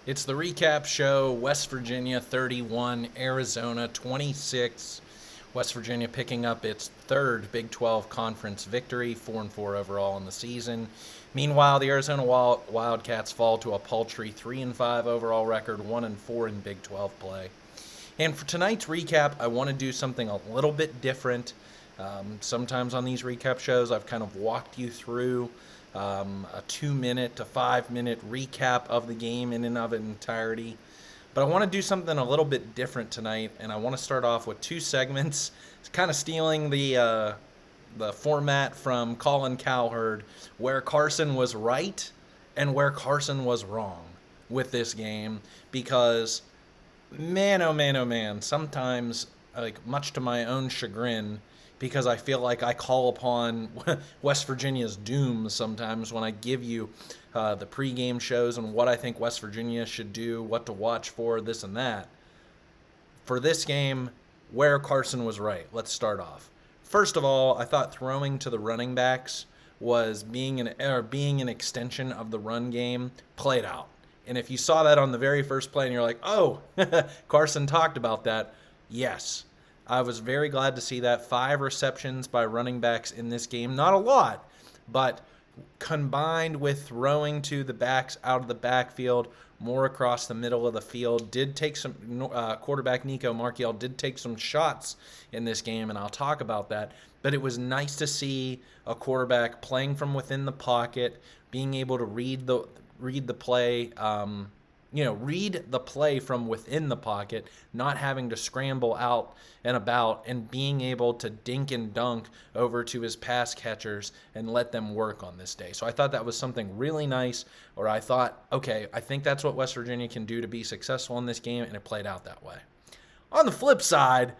It's the recap show. West Virginia 31, Arizona 26. West Virginia picking up its third Big 12 conference victory, 4-4 overall in the season. Meanwhile, the Arizona Wildcats fall to a paltry 3-5 overall record, 1-4 in Big 12 play. And for tonight's recap, I want to do something a little bit different. Sometimes on these recap shows, I've kind of walked you through a 2-minute to 5-minute recap of the game in and of its entirety. But I want to do something a little bit different tonight, and I want to start off with two segments. It's kind of stealing the format from Colin Cowherd, where Carson was right and where Carson was wrong with this game, because man, oh man, oh man, sometimes, like, much to my own chagrin, because I feel like I call upon West Virginia's doom sometimes when I give you the pregame shows and what I think West Virginia should do, what to watch for, this and that. For this game, where Carson was right. Let's start off. First of all, I thought throwing to the running backs was being an extension of the run game played out. And if you saw that on the very first play and you're like, oh, Carson talked about that, yes. I was very glad to see that. 5 receptions by running backs in this game. Not a lot, but combined with throwing to the backs out of the backfield, more across the middle of the field, did take some, quarterback Nico Markiel did take some shots in this game, and I'll talk about that. But it was nice to see a quarterback playing from within the pocket, being able to read the play, read the play from within the pocket, not having to scramble out and about, and being able to dink and dunk over to his pass catchers and let them work on this day. So I thought that was something really nice, or I thought, okay, I think that's what West Virginia can do to be successful in this game, and it played out that way. On the flip side,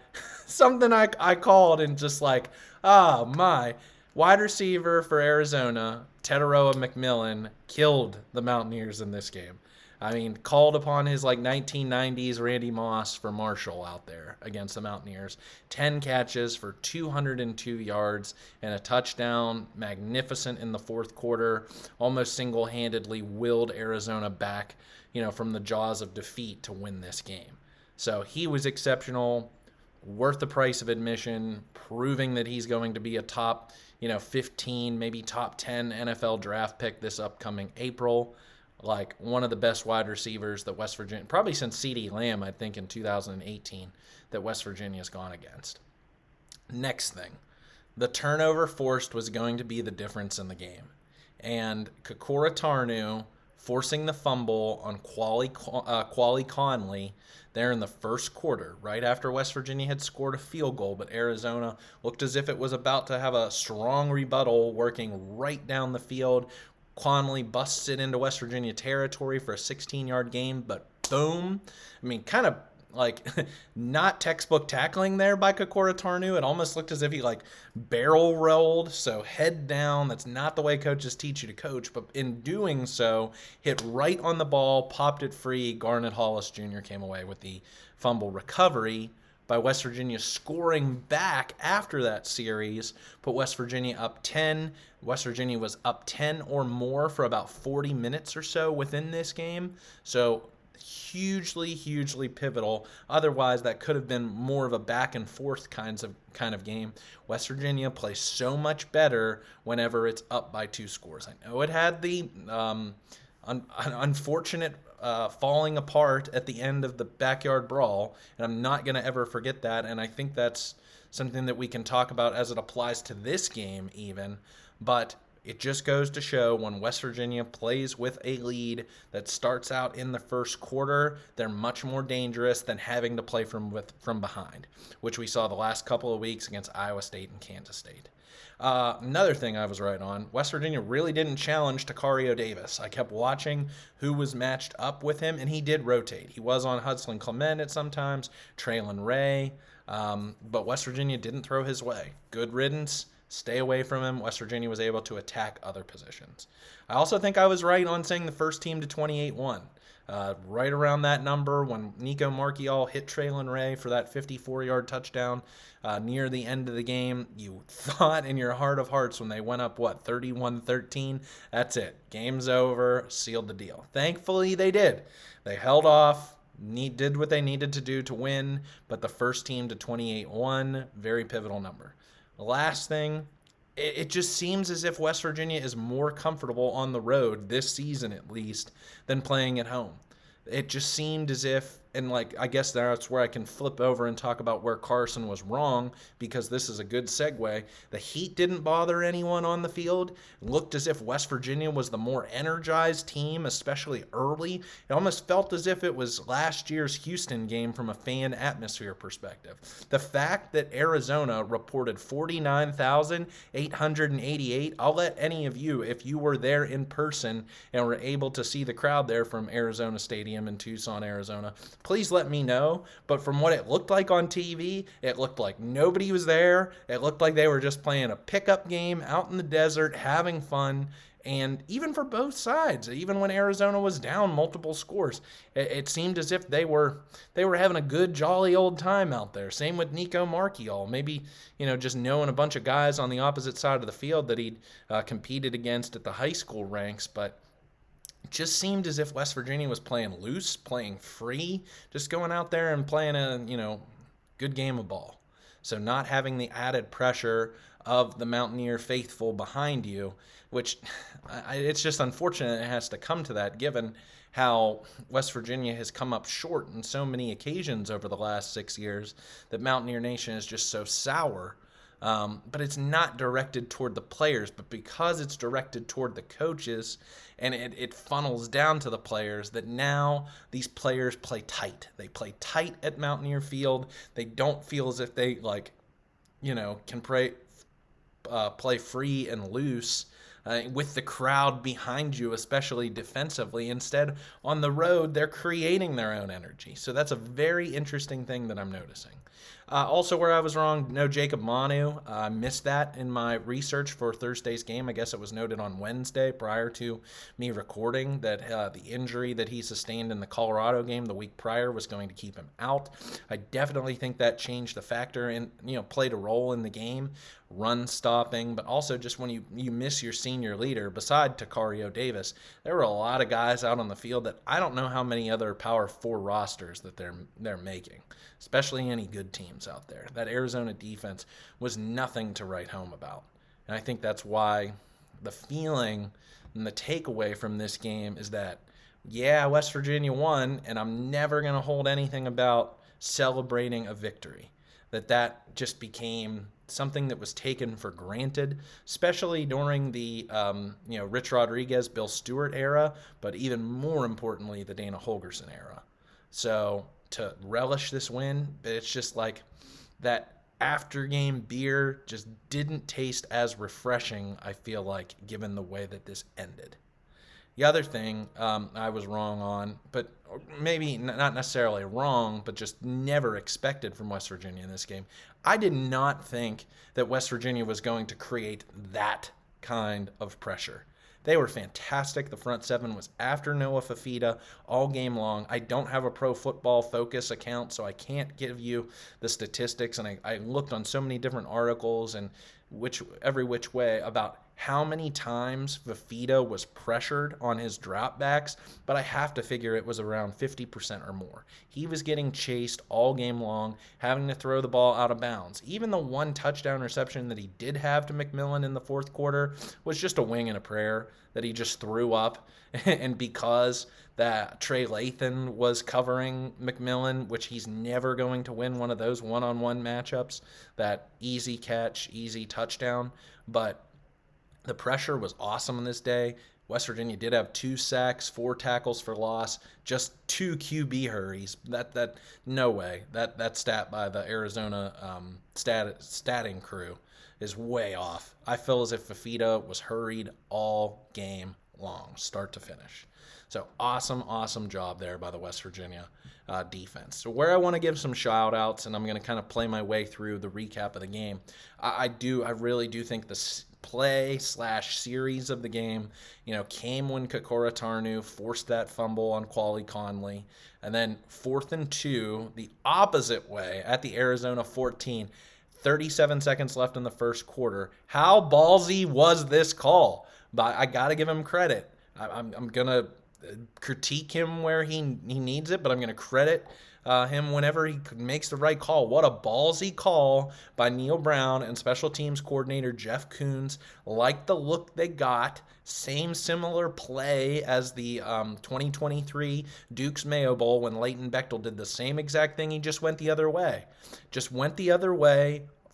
something I called and just like, my wide receiver for Arizona, Teteroa McMillan, killed the Mountaineers in this game. I mean, called upon his 1990s Randy Moss for Marshall out there against the Mountaineers. 10 catches for 202 yards and a touchdown. Magnificent in the fourth quarter. Almost single-handedly willed Arizona back, from the jaws of defeat to win this game. So he was exceptional, worth the price of admission, proving that he's going to be a top, 15, maybe top 10 NFL draft pick this upcoming April. Like one of the best wide receivers that West Virginia, probably since CeeDee Lamb, I think in 2018, that West Virginia's gone against. Next thing, the turnover forced was going to be the difference in the game. And Kokora Tarnu forcing the fumble on Quali Conley there in the first quarter, right after West Virginia had scored a field goal, but Arizona looked as if it was about to have a strong rebuttal working right down the field. Conley busts it into West Virginia territory for a 16-yard gain, but boom. I mean, kind of like not textbook tackling there by Kokora Tarnu. It almost looked as if he barrel rolled, so head down. That's not the way coaches teach you to coach, but in doing so, hit right on the ball, popped it free. Garnet Hollis Jr. came away with the fumble recovery by West Virginia scoring back after that series, put West Virginia up 10. West Virginia was up 10 or more for about 40 minutes or so within this game. So hugely, hugely pivotal. Otherwise, that could have been more of a back and forth kind of game. West Virginia plays so much better whenever it's up by 2 scores. I know it had the unfortunate falling apart at the end of the backyard brawl, and I'm not going to ever forget that, and I think that's something that we can talk about as it applies to this game even, but it just goes to show when West Virginia plays with a lead that starts out in the first quarter, they're much more dangerous than having to play from behind, which we saw the last couple of weeks against Iowa State and Kansas State. Another thing I was right on, West Virginia really didn't challenge Takario Davis. I kept watching who was matched up with him, and he did rotate. He was on Hudson Clement at sometimes, Traylon Ray, but West Virginia didn't throw his way. Good riddance. Stay away from him. West Virginia was able to attack other positions. I also think I was right on saying the first team to 28-1. right around that number when Nico Marchiol hit Traylon Ray for that 54-yard touchdown near the end of the game. You thought in your heart of hearts when they went up, 31-13? That's it. Game's over. Sealed the deal. Thankfully, they did. They held off. Did what they needed to do to win, but the first team to 28-1, very pivotal number. The last thing, it just seems as if West Virginia is more comfortable on the road this season at least than playing at home. It just seemed as if, and I guess that's where I can flip over and talk about where Carson was wrong, because this is a good segue. The heat didn't bother anyone on the field. It looked as if West Virginia was the more energized team, especially early. It almost felt as if it was last year's Houston game from a fan atmosphere perspective. The fact that Arizona reported 49,888, I'll let any of you, if you were there in person and were able to see the crowd there from Arizona Stadium in Tucson, Arizona, please let me know. But from what it looked like on TV, it looked like nobody was there. It looked like they were just playing a pickup game out in the desert, having fun. And even for both sides, even when Arizona was down multiple scores, it seemed as if they were having a good, jolly old time out there. Same with Nico Marchiol. Maybe, just knowing a bunch of guys on the opposite side of the field that he'd competed against at the high school ranks. But just seemed as if West Virginia was playing loose, playing free, just going out there and playing a, good game of ball. So not having the added pressure of the Mountaineer faithful behind you, which it's just unfortunate it has to come to that, given how West Virginia has come up short in so many occasions over the last 6 years, that Mountaineer Nation is just so sour. But it's not directed toward the players, but because it's directed toward the coaches and it funnels down to the players, that now these players play tight. They play tight at Mountaineer Field. They don't feel as if they can play free and loose with the crowd behind you, especially defensively. Instead, on the road, they're creating their own energy. So that's a very interesting thing that I'm noticing. Also, where I was wrong, no Jacob Manu. I missed that in my research for Thursday's game. I guess it was noted on Wednesday prior to me recording that the injury that he sustained in the Colorado game the week prior was going to keep him out. I definitely think that changed the factor and, played a role in the game, run stopping, but also just when you miss your senior leader, beside Takario Davis, there were a lot of guys out on the field that I don't know how many other Power 4 rosters that they're making, especially any good teams out there. That Arizona defense was nothing to write home about. And I think that's why the feeling and the takeaway from this game is that, yeah, West Virginia won, and I'm never going to hold anything about celebrating a victory. That just became something that was taken for granted, especially during the Rich Rodriguez, Bill Stewart era, but even more importantly, the Dana Holgorsen era. So to relish this win, but it's just like that after-game beer just didn't taste as refreshing, I feel like, given the way that this ended. The other thing I was wrong on, but maybe not necessarily wrong, but just never expected from West Virginia in this game, I did not think that West Virginia was going to create that kind of pressure. They were fantastic. The front seven was after Noah Fafita all game long. I don't have a Pro Football Focus account, so I can't give you the statistics, and I looked on so many different articles and every which way about how many times Fafita was pressured on his dropbacks, but I have to figure it was around 50% or more. He was getting chased all game long, having to throw the ball out of bounds. Even the one touchdown reception that he did have to McMillan in the fourth quarter was just a wing and a prayer that he just threw up. And because that Trey Lathan was covering McMillan, which he's never going to win one of those one-on-one matchups, that easy catch, easy touchdown. But the pressure was awesome on this day. West Virginia did have 2 sacks, 4 tackles for loss, just 2 QB hurries. That no way. That stat by the Arizona statting crew is way off. I feel as if Fafita was hurried all game long, start to finish. So awesome job there by the West Virginia defense. So where I want to give some shout outs, and I'm going to kind of play my way through the recap of the game, I really do think the play / series of the game, came when Kokora Tarnu forced that fumble on Quali Conley. And then 4th and 2, the opposite way at the Arizona 14, 37 seconds left in the first quarter. How ballsy was this call? But I got to give him credit. I'm going to critique him where he needs it, but I'm going to credit him whenever he makes the right call. What a ballsy call by Neil Brown and special teams coordinator Jeff Coons. Like the look they got. Similar play as the 2023 Duke's Mayo Bowl when Leighton Bechtel did the same exact thing. He just went the other way.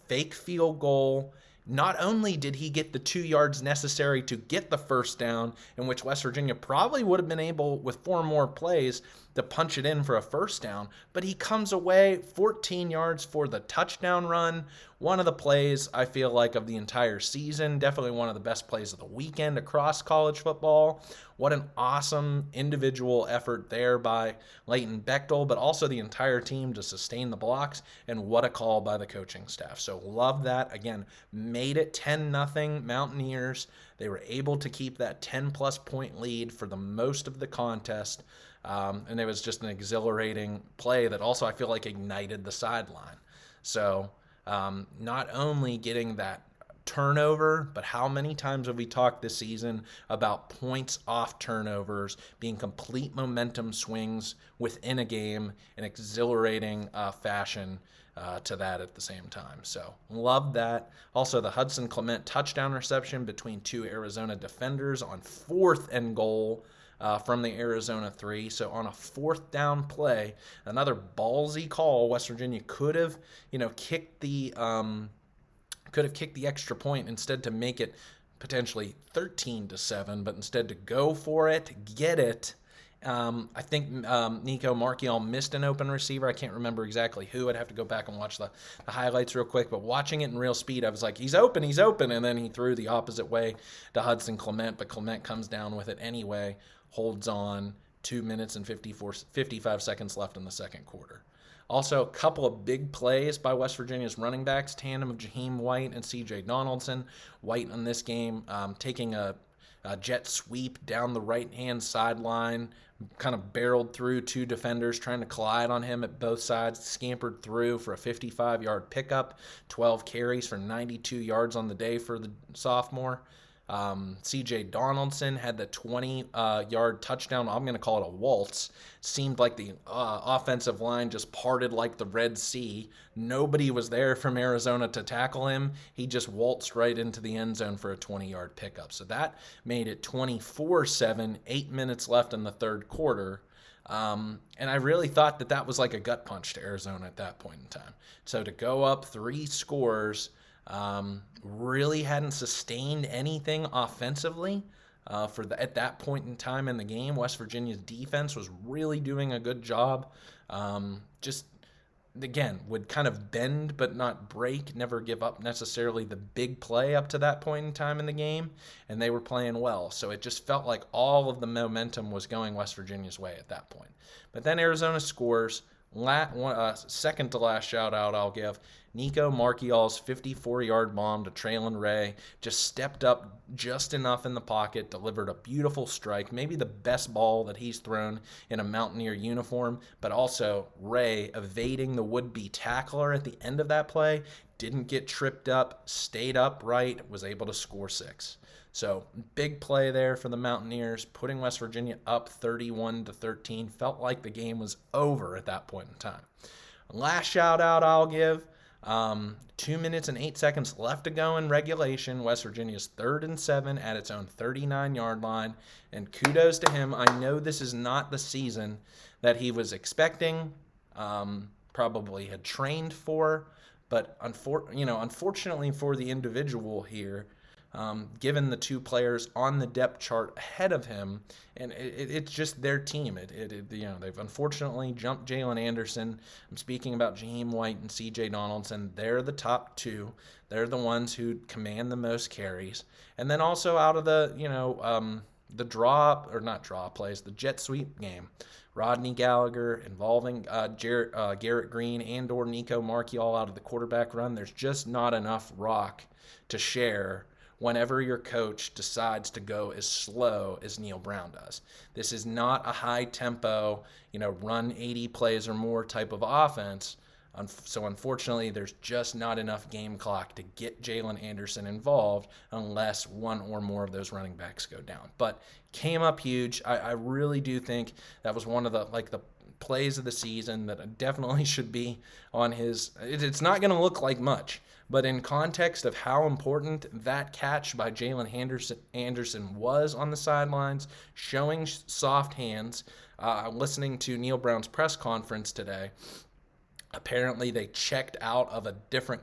Fake field goal. Not only did he get the 2 yards necessary to get the first down, in which West Virginia probably would have been able, with 4 more plays, to punch it in for a first down, but he comes away 14 yards for the touchdown run. One of the plays, I feel like, of the entire season. Definitely one of the best plays of the weekend across college football. What an awesome individual effort there by Leighton Bechtel, but also the entire team to sustain the blocks, and what a call by the coaching staff. So love that. Again, made it 10-0 Mountaineers. They were able to keep that 10-plus point lead for the most of the contest. And it was just an exhilarating play that also I feel like ignited the sideline. So not only getting that turnover, but how many times have we talked this season about points off turnovers being complete momentum swings within a game, an exhilarating fashion to that at the same time. So love that. Also, the Hudson Clement touchdown reception between 2 Arizona defenders on 4th and goal. From the Arizona 3. So on a 4th down play, another ballsy call. West Virginia could have, kicked the extra point instead to make it potentially 13-7, but instead to go for it, get it. I think Nico Marchiol missed an open receiver. I can't remember exactly who. I'd have to go back and watch the highlights real quick. But watching it in real speed, I was like, he's open. And then he threw the opposite way to Hudson Clement, but Clement comes down with it anyway, holds on. 2 minutes and 55 seconds left in the second quarter. Also, a couple of big plays by West Virginia's running backs, tandem of Jaheim White and C.J. Donaldson. White in this game taking a jet sweep down the right-hand sideline, kind of barreled through 2 defenders trying to collide on him at both sides, scampered through for a 55-yard pickup, 12 carries for 92 yards on the day for the sophomore. C.J. Donaldson had the 20-yard touchdown. I'm going to call it a waltz. Seemed like the offensive line just parted like the Red Sea. Nobody was there from Arizona to tackle him. He just waltzed right into the end zone for a 20-yard pickup. So that made it 24-7, 8 minutes left in the third quarter. And I really thought that was like a gut punch to Arizona at that point in time. So to go up 3 scores, really hadn't sustained anything offensively at that point in time in the game. West Virginia's defense was really doing a good job. Just, again, would kind of bend but not break, never give up necessarily the big play up to that point in time in the game, and they were playing well. So it just felt like all of the momentum was going West Virginia's way at that point. But then Arizona scores. Second to last shout out I'll give. Nico Marchiol's 54-yard bomb to Traylon Ray just stepped up just enough in the pocket, delivered a beautiful strike, maybe the best ball that he's thrown in a Mountaineer uniform, but also Ray evading the would-be tackler at the end of that play, didn't get tripped up, stayed upright, was able to score 6. So big play there for the Mountaineers, putting West Virginia up 31-13. Felt like the game was over at that point in time. Last shout out I'll give. 2 minutes and 8 seconds left to go in regulation. West Virginia's 3rd and 7 at its own 39-yard line. And kudos to him. I know this is not the season that he was expecting, probably had trained for, but unfortunately for the individual here, given the 2 players on the depth chart ahead of him, and it's just their team. They've unfortunately jumped Jalen Anderson. I'm speaking about Jaheim White and C.J. Donaldson. They're the top 2. They're the ones who command the most carries. And then also out of the the jet sweep game, Rodney Gallagher involving Garrett Green and/or Nico Marchiol out of the quarterback run. There's just not enough rock to share whenever your coach decides to go as slow as Neil Brown does. This is not a high tempo, run 80 plays or more type of offense. So unfortunately, there's just not enough game clock to get Jalen Anderson involved unless one or more of those running backs go down. But came up huge. I really do think that was one of the plays of the season that definitely should be on his. It's not going to look like much, but in context of how important that catch by Jalen Anderson was on the sidelines, showing soft hands, listening to Neil Brown's press conference today, apparently they checked out of a different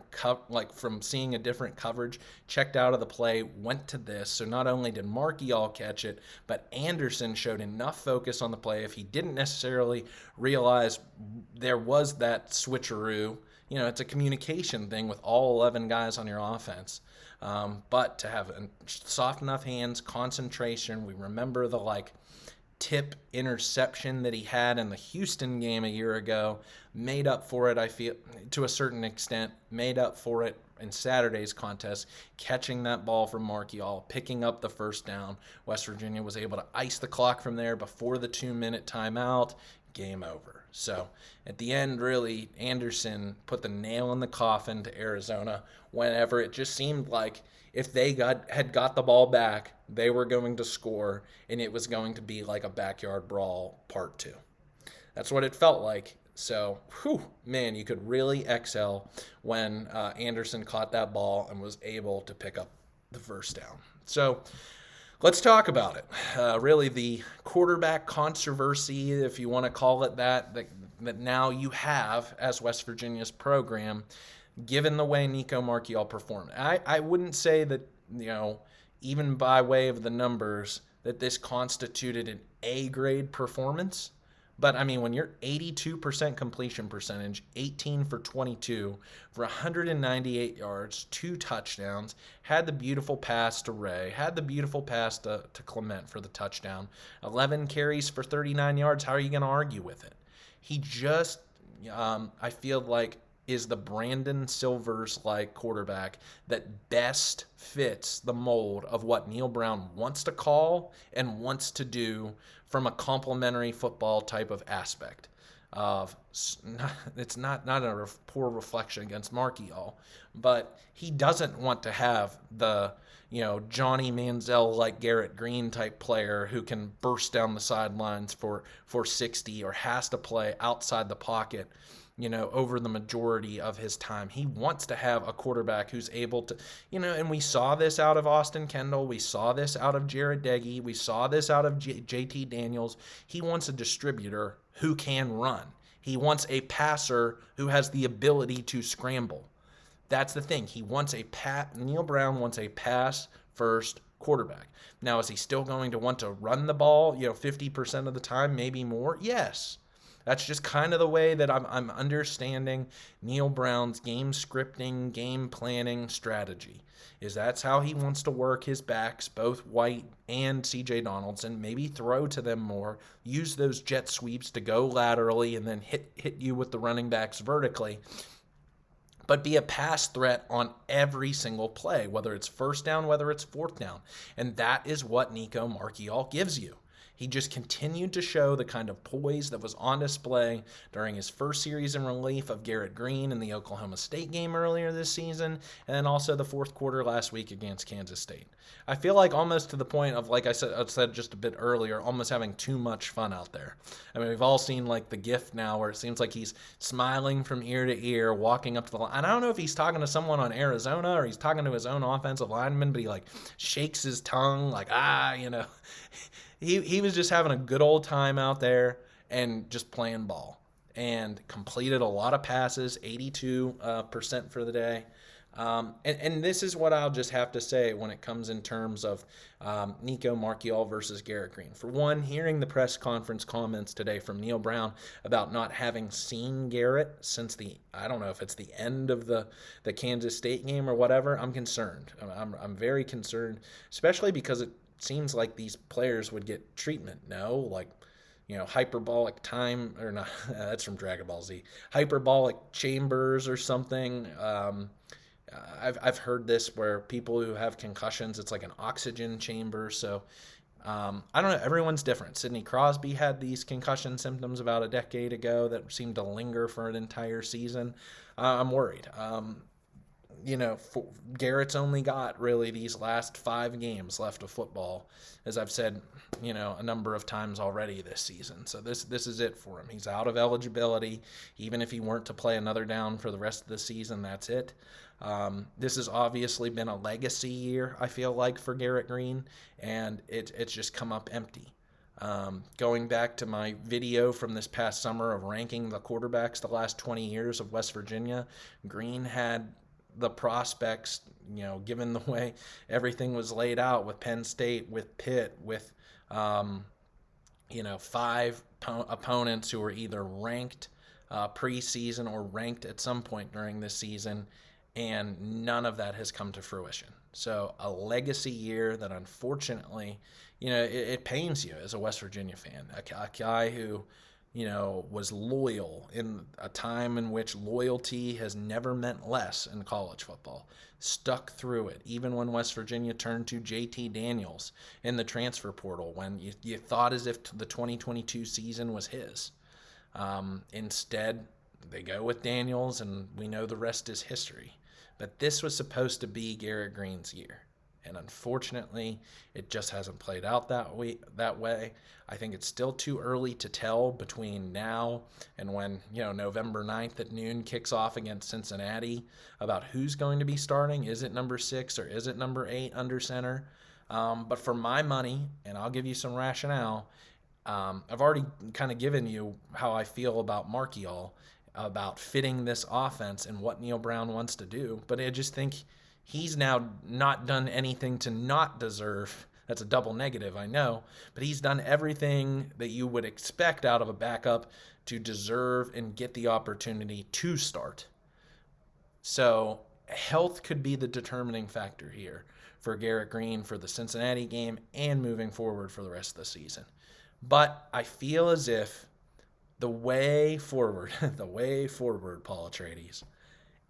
from seeing a different coverage, checked out of the play, went to this. So not only did Marchiol catch it, but Anderson showed enough focus on the play. If he didn't necessarily realize there was that switcheroo, it's a communication thing with all 11 guys on your offense. But to have soft enough hands, concentration, we remember the tip interception that he had in the Houston game a year ago, made up for it, I feel, to a certain extent, made up for it in Saturday's contest, catching that ball from Marchiol, picking up the first down. West Virginia was able to ice the clock from there before the 2-minute timeout. Game over. So at the end, really, Anderson put the nail in the coffin to Arizona whenever it just seemed like if they had got the ball back, they were going to score, and it was going to be like a backyard brawl part 2. That's what it felt like. So, man, you could really excel when Anderson caught that ball and was able to pick up the first down. So let's talk about it. Really, the quarterback controversy, if you want to call it that now you have as West Virginia's program, given the way Nico Marchiol performed. I wouldn't say that, even by way of the numbers, that this constituted an A-grade performance. But, when you're 82% completion percentage, 18 for 22, for 198 yards, 2 touchdowns, had the beautiful pass to Ray, had the beautiful pass to Clement for the touchdown, 11 carries for 39 yards, how are you going to argue with it? He just, I feel like, is the Brandon Silvers-like quarterback that best fits the mold of what Neil Brown wants to call and wants to do from a complementary football type of aspect. It's not a poor reflection against Marchiol, but he doesn't want to have the Johnny Manziel like Garrett Green type player who can burst down the sidelines for 60 or has to play outside the pocket over the majority of his time. He wants to have a quarterback who's able to, and we saw this out of Austin Kendall. We saw this out of Jared Deggy. We saw this out of JT Daniels. He wants a distributor who can run. He wants a passer who has the ability to scramble. That's the thing. Neil Brown wants a pass-first quarterback. Now, is he still going to want to run the ball, 50% of the time, maybe more? Yes. That's just kind of the way that I'm understanding Neil Brown's game scripting, game planning strategy. That's how he wants to work his backs, both White and C.J. Donaldson, maybe throw to them more, use those jet sweeps to go laterally and then hit you with the running backs vertically, but be a pass threat on every single play, whether it's first down, whether it's fourth down. And that is what Nico Marchiol gives you. He just continued to show the kind of poise that was on display during his first series in relief of Garrett Green in the Oklahoma State game earlier this season, and then also the fourth quarter last week against Kansas State. I feel like almost to the point of, like I said just a bit earlier, almost having too much fun out there. We've all seen the GIF now where it seems like he's smiling from ear to ear, walking up to the line. And I don't know if he's talking to someone on Arizona or he's talking to his own offensive lineman, but he shakes his tongue He was just having a good old time out there and just playing ball and completed a lot of passes, 82% for the day. And this is what I'll just have to say when it comes in terms of Nico Marchiol versus Garrett Green. For one, hearing the press conference comments today from Neil Brown about not having seen Garrett since I don't know if it's the end of the Kansas State game or whatever, I'm concerned. I'm very concerned, especially because it seems like these players would get treatment, hyperbolic time, or not, that's from Dragon Ball Z, hyperbolic chambers or something. I've heard this where people who have concussions, it's like an oxygen chamber. So I don't know. Everyone's different. Sidney Crosby had these concussion symptoms about a decade ago that seemed to linger for an entire season. I'm worried. Garrett's only got really these last 5 games left of football, as I've said, a number of times already this season. So this is it for him. He's out of eligibility. Even if he weren't to play another down for the rest of the season, that's it. This has obviously been a legacy year, I feel like, for Garrett Green, and it's just come up empty. Going back to my video from this past summer of ranking the quarterbacks the last 20 years of West Virginia, Green had the prospects, given the way everything was laid out with Penn State, with Pitt, with, 5 opponents who were either ranked preseason or ranked at some point during this season, and none of that has come to fruition. So a legacy year that unfortunately, it pains you as a West Virginia fan. A guy who, was loyal in a time in which loyalty has never meant less in college football. Stuck through it, even when West Virginia turned to JT Daniels in the transfer portal, when you thought as if the 2022 season was his. Instead, they go with Daniels, and we know the rest is history. But this was supposed to be Garrett Green's year. And unfortunately, it just hasn't played out that way. I think it's still too early to tell between now and when, November 9th at noon kicks off against Cincinnati about who's going to be starting. Is it number 6 or is it number 8 under center? But for my money, and I'll give you some rationale, I've already kind of given you how I feel about Marchiol, about fitting this offense and what Neil Brown wants to do. But I just think he's now not done anything to not deserve. That's a double negative, I know. But he's done everything that you would expect out of a backup to deserve and get the opportunity to start. So health could be the determining factor here for Garrett Green for the Cincinnati game and moving forward for the rest of the season. But I feel as if the way forward, Paul Atreides,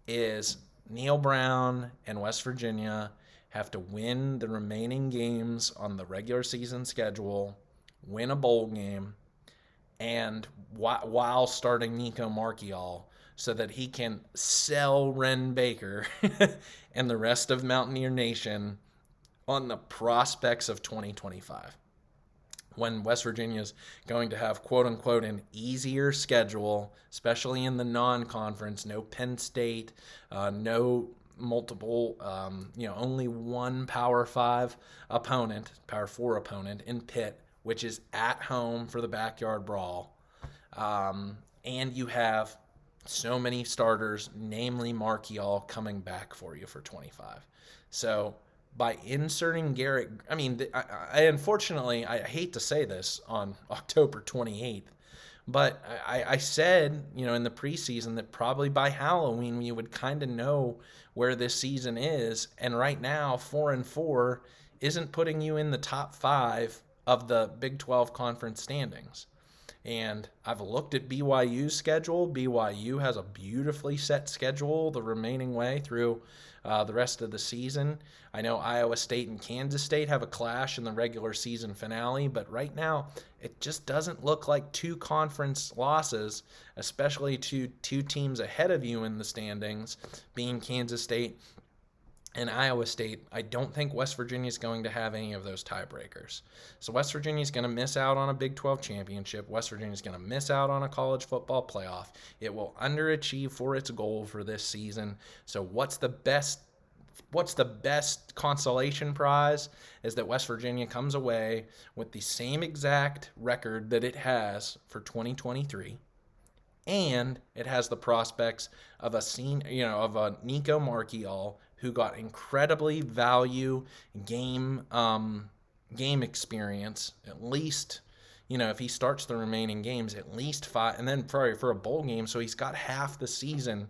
is Neil Brown and West Virginia have to win the remaining games on the regular season schedule, win a bowl game, and while starting Nico Marchiol so that he can sell Ren Baker and the rest of Mountaineer Nation on the prospects of 2025. When West Virginia is going to have, quote-unquote, an easier schedule, especially in the non-conference, no Penn State, no multiple, only one Power 5 opponent, Power 4 opponent in Pitt, which is at home for the backyard brawl. And you have so many starters, namely Marchiol, coming back for you for 25. So by inserting Garrett, I unfortunately, I hate to say this on October 28th, but I said, in the preseason that probably by Halloween you would kind of know where this season is. And right now, 4-4 isn't putting you in the top 5 of the Big 12 conference standings. And I've looked at BYU's schedule. BYU has a beautifully set schedule the remaining way through the rest of the season. I know Iowa State and Kansas State have a clash in the regular season finale, but right now it just doesn't look like 2 conference losses, especially to 2 teams ahead of you in the standings, being Kansas State and Iowa State. I don't think West Virginia is going to have any of those tiebreakers. So West Virginia is going to miss out on a Big 12 championship. West Virginia is going to miss out on a college football playoff. It will underachieve for its goal for this season. So what's the best consolation prize is that West Virginia comes away with the same exact record that it has for 2023. And it has the prospects of a Nico Marchiol, who got incredibly value game experience, at least, if he starts the remaining games, at least 5, and then for a bowl game, so he's got half the season,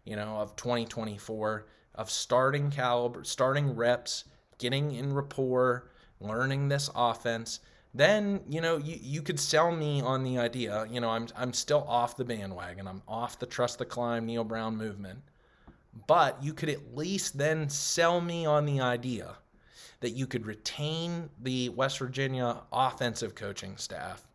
of 2024 of starting caliber, starting reps, getting in rapport, learning this offense. Then, you could sell me on the idea, I'm still off the bandwagon. I'm off the trust the climb Neil Brown movement. But you could at least then sell me on the idea that you could retain the West Virginia offensive coaching staff,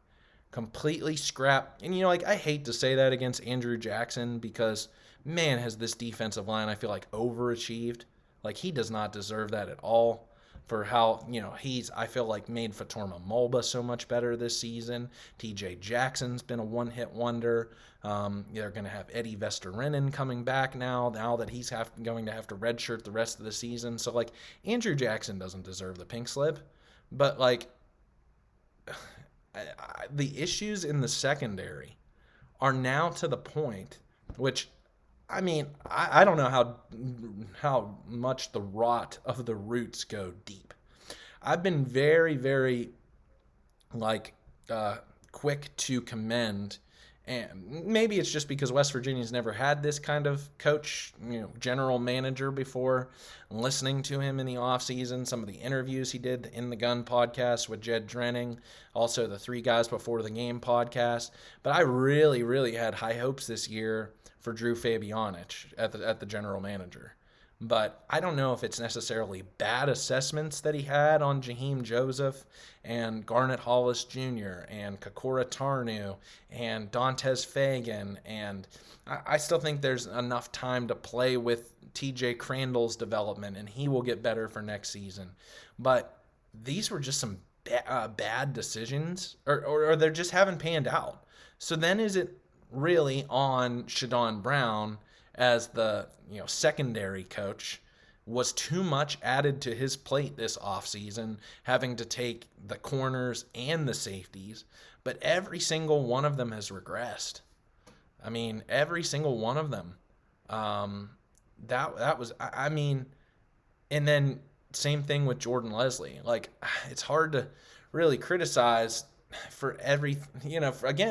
completely scrap. And, like, I hate to say that against Andrew Jackson because, man, has this defensive line, I feel like, overachieved. Like, he does not deserve that at all for how, I feel like, made Fatorma Mulba so much better this season. TJ Jackson's been a one-hit wonder. They're going to have Eddie Vesterinen coming back now that he's going to have to redshirt the rest of the season. So, like, Andrew Jackson doesn't deserve the pink slip. But, like, the issues in the secondary are now to the point, which, I mean, I don't know how much the rot of the roots go deep. I've been very, very, like, quick to commend, and maybe it's just because West Virginia's never had this kind of coach, general manager before. Listening to him in the offseason, some of the interviews he did in the Gun podcast with Jed Drenning, also the Three Guys Before the Game podcast. But I really, really had high hopes this year for Drew Fabianich at the general manager. But I don't know if it's necessarily bad assessments that he had on Jaheim Joseph and Garnet Hollis Jr. and Kokora Tarnu and Dantes Fagan. And I still think there's enough time to play with TJ Crandall's development, and he will get better for next season. But these were just some bad decisions, or they just haven't panned out. So then is it really on Shadon Brown as the secondary coach? Was too much added to his plate this offseason, having to take the corners and the safeties, but every single one of them has regressed. I mean, every single one of them. That was, I mean, and then same thing with Jordan Leslie. Like, it's hard to really criticize for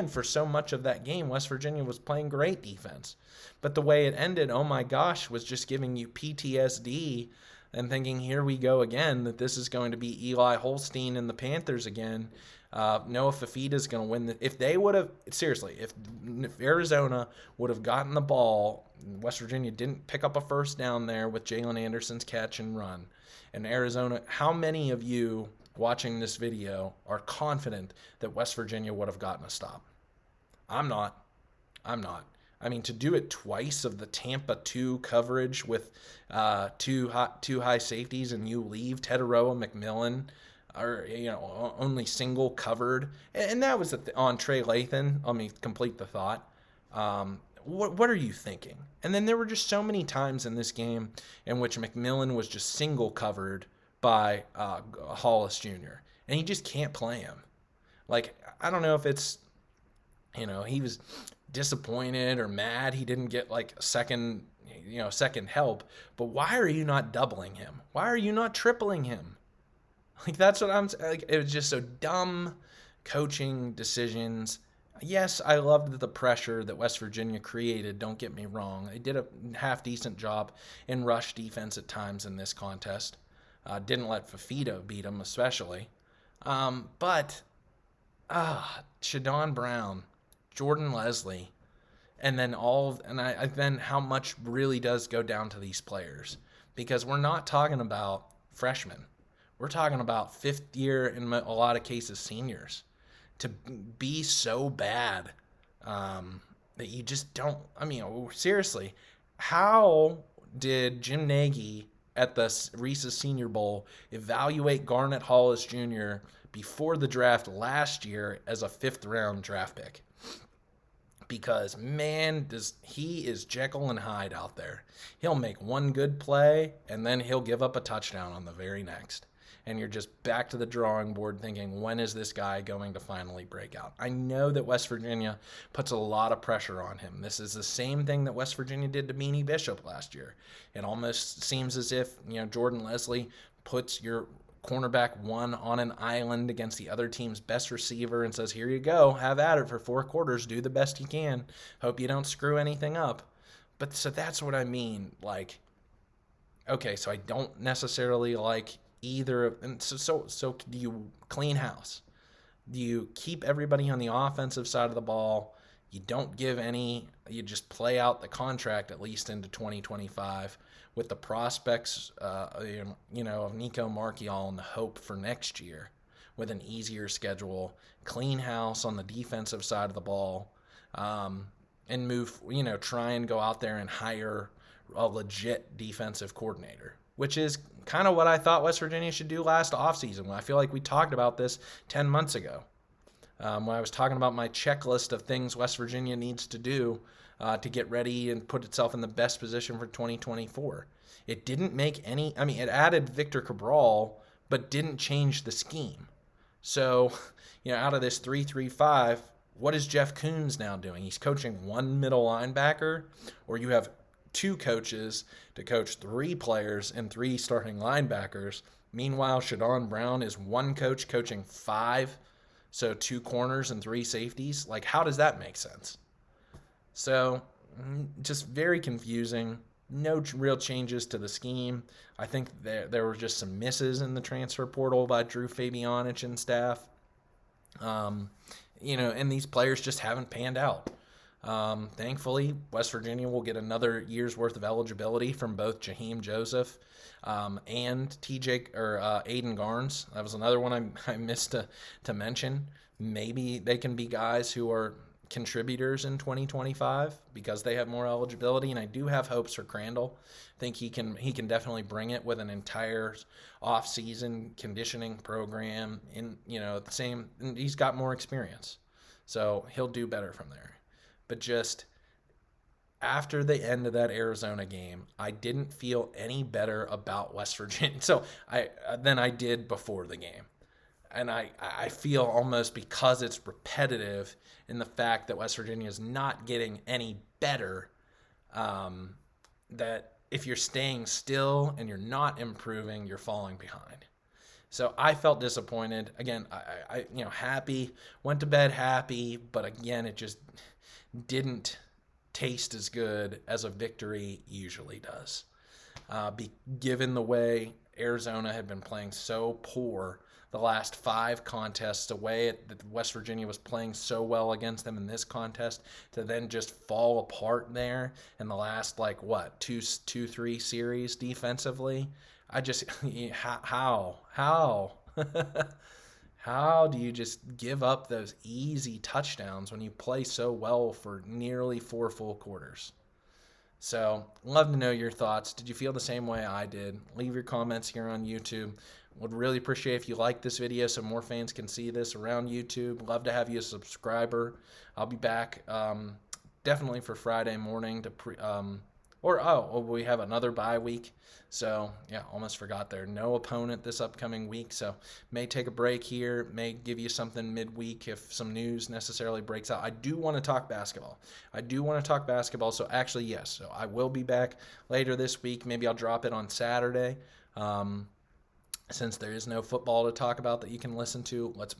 for so much of that game. West Virginia was playing great defense. But the way it ended, oh my gosh, was just giving you PTSD and thinking, here we go again, that this is going to be Eli Holstein and the Panthers again. Noah Fafita's going to win. If they would have, seriously, if Arizona would have gotten the ball, West Virginia didn't pick up a first down there with Jalen Anderson's catch and run. And Arizona, how many of you watching this video are confident that West Virginia would have gotten a stop? I'm not. I mean, to do it twice of the Tampa 2 coverage with two high safeties, and you leave Tetaroa McMillan, or only single covered, and that was on Trey Lathan. Let me complete the thought. What are you thinking? And then there were just so many times in this game in which McMillan was just single covered by Hollis Jr., and he just can't play him. Like, I don't know if it's, he was disappointed or mad he didn't get like second help, but why are you not doubling him? Why are you not tripling him? Like, that's what I'm like. It was just so dumb coaching decisions. Yes, I loved the pressure that West Virginia created, don't get me wrong. They did a half decent job in rush defense at times in this contest. Didn't let Fafita beat them, especially. But Shadon Brown, Jordan Leslie, and then then how much really does go down to these players, because we're not talking about freshmen. We're talking about fifth year, in a lot of cases seniors, to be so bad that you just don't. I mean, seriously, how did Jim Nagy at the Reese's Senior Bowl evaluate Garnet Hollis Jr. before the draft last year as a 5th round draft pick? Because, man, he is Jekyll and Hyde out there. He'll make one good play, and then he'll give up a touchdown on the very next. And you're just back to the drawing board thinking, when is this guy going to finally break out? I know that West Virginia puts a lot of pressure on him. This is the same thing that West Virginia did to Beanie Bishop last year. It almost seems as if, Jordan Leslie puts your cornerback 1 on an island against the other team's best receiver and says, here you go, have at it for 4 quarters, do the best you can, hope you don't screw anything up. But so that's what I mean. Like, okay, so I don't necessarily like either. And so do you clean house? Do you keep everybody on the offensive side of the ball, You don't give any, you just play out the contract at least into 2025 with the prospects, of Nico Marchiol and the hope for next year with an easier schedule, clean house on the defensive side of the ball, and move, try and go out there and hire a legit defensive coordinator, which is kind of what I thought West Virginia should do last offseason. I feel like we talked about this 10 months ago. When I was talking about my checklist of things West Virginia needs to do to get ready and put itself in the best position for 2024. It didn't make any, it added Victor Cabral, but didn't change the scheme. So, out of this 3-3-5, what is Jeff Coons now doing? He's coaching one middle linebacker, or you have two coaches to coach three players and three starting linebackers. Meanwhile, Shadon Brown is one coach coaching five, so two corners and three safeties. Like, how does that make sense? So, just very confusing. No real changes to the scheme. I think there were just some misses in the transfer portal by Drew Fabianich and staff. And these players just haven't panned out. Thankfully, West Virginia will get another year's worth of eligibility from both Jaheim Joseph and Aiden Garnes. That was another one I missed to mention. Maybe they can be guys who are contributors in 2025 because they have more eligibility, and I do have hopes for Crandall. I think he can definitely bring it with an entire off-season conditioning program. And he's got more experience, so he'll do better from there. But just after the end of that Arizona game, I didn't feel any better about West Virginia than I did before the game. And I feel almost, because it's repetitive in the fact that West Virginia is not getting any better, that if you're staying still and you're not improving, you're falling behind. So I felt disappointed. Again, I happy, went to bed happy, but again, it just didn't taste as good as a victory usually does. Given the way Arizona had been playing so poor the last 5 contests, the way that West Virginia was playing so well against them in this contest, to then just fall apart there in the last 2-3 series defensively. I just how how do you just give up those easy touchdowns when you play so well for nearly 4 full quarters? So, love to know your thoughts. Did you feel the same way I did? Leave your comments here on YouTube. Would really appreciate if you like this video so more fans can see this around YouTube. Love to have you a subscriber. I'll be back definitely for Friday morning we have another bye week. So, yeah, almost forgot there. No opponent this upcoming week, so may take a break here, may give you something midweek if some news necessarily breaks out. I do want to talk basketball. So actually, yes, so I will be back later this week. Maybe I'll drop it on Saturday. Since there is no football to talk about that you can listen to, let's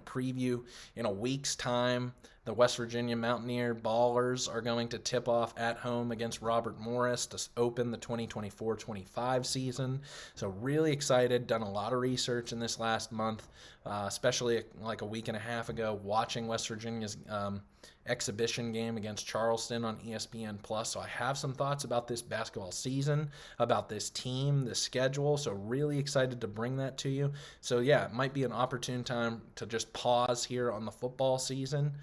preview in a week's time. The West Virginia Mountaineer Ballers are going to tip off at home against Robert Morris to open the 2024-25 season. So really excited. Done a lot of research in this last month, especially like a week and a half ago, watching West Virginia's exhibition game against Charleston on ESPN+. So I have some thoughts about this basketball season, about this team, the schedule. So really excited to bring that to you. So yeah, it might be an opportune time to just pause here on the football season.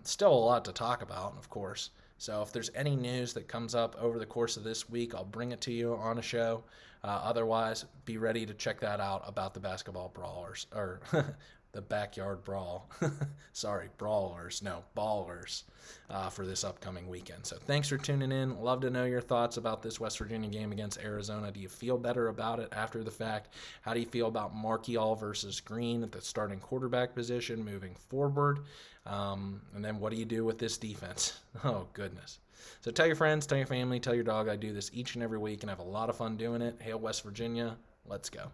Still a lot to talk about, of course. So if there's any news that comes up over the course of this week, I'll bring it to you on a show. Otherwise, be ready to check that out about the basketball brawlers, or the backyard brawl. Sorry, brawlers, no, ballers, for this upcoming weekend. So thanks for tuning in. Love to know your thoughts about this West Virginia game against Arizona. Do you feel better about it after the fact? How do you feel about Marchiol versus Green at the starting quarterback position moving forward? And then what do you do with this defense? Oh, goodness. So tell your friends, tell your family, tell your dog I do this each and every week and have a lot of fun doing it. Hail West Virginia. Let's go.